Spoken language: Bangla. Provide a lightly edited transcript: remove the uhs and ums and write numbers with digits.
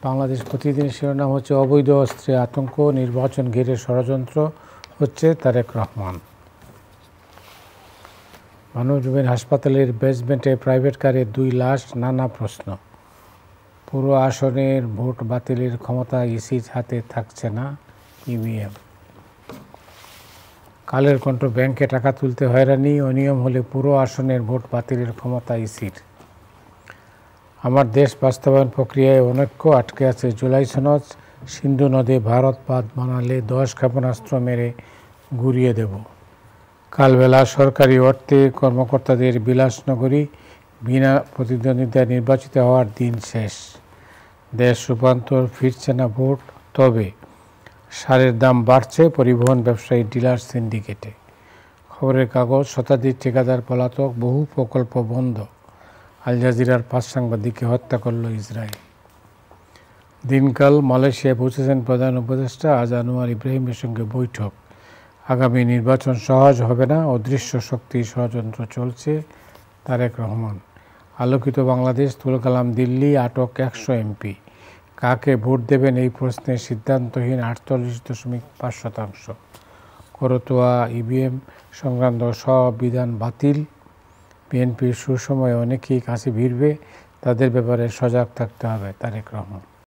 বাংলাদেশ প্রতিদিন শিরোনাম হচ্ছে অবৈধ অস্ত্রে আতঙ্ক, নির্বাচন ঘিরে ষড়যন্ত্র হচ্ছে তারেক রহমান। মানবজমিন হাসপাতালের বেসমেন্টে প্রাইভেট কারে 2 লাশ, নানা প্রশ্ন। পুরো আসনের ভোট বাতিলের ক্ষমতা ইসির হাতে থাকছে না, ইভিএম। কালের কণ্ঠ, ব্যাংকে টাকা তুলতে হয়রানি, অনিয়ম হলে পুরো আসনের ভোট বাতিলের ক্ষমতা ইসির। আমার দেশ বাস্তবায়ন প্রক্রিয়ায় অনৈক্য, আটকে আছে জুলাই সনদ। সিন্ধু নদে ভারত বাঁধ বানালে 10 ক্ষেপণাস্ত্র মেরে গুঁড়িয়ে দেব। কালবেলা সরকারি অর্থে কর্মকর্তাদের বিলাসনগরী, বিনা প্রতিদ্বন্দ্বিতায় নির্বাচিত হওয়ার দিন শেষ। দেশ রূপান্তর, ফিরছে না ভোট। তবে সারের দাম বাড়ছে পরিবহন ব্যবসায়ী ডিলার সিন্ডিকেটে। খবরের কাগজ, শতাধিক ঠিকাদার পলাতক, বহু প্রকল্প বন্ধ। আল জাজিরার 5 সাংবাদিককে হত্যা করল ইসরায়েল। দিনকাল, মালয়েশিয়ায় পৌঁছেছেন প্রধান উপদেষ্টা, আজ আনোয়ার ইব্রাহিমের সঙ্গে বৈঠক। আগামী নির্বাচন সহজ হবে না, অদৃশ্য শক্তির ষড়যন্ত্র চলছে, তারেক রহমান। আলোকিত বাংলাদেশ, তুলকালাম দিল্লি, আটক 100 এমপি। কাকে ভোট দেবেন এই প্রশ্নে সিদ্ধান্তহীন 48.5%। করতোয়া ইভিএম সংক্রান্ত সব বিধান বাতিল। বিএনপির সুসময়ে অনেকেই কাছে ভিড়বে, তাদের ব্যাপারে সজাগ থাকতে হবে, তারেক রহমান।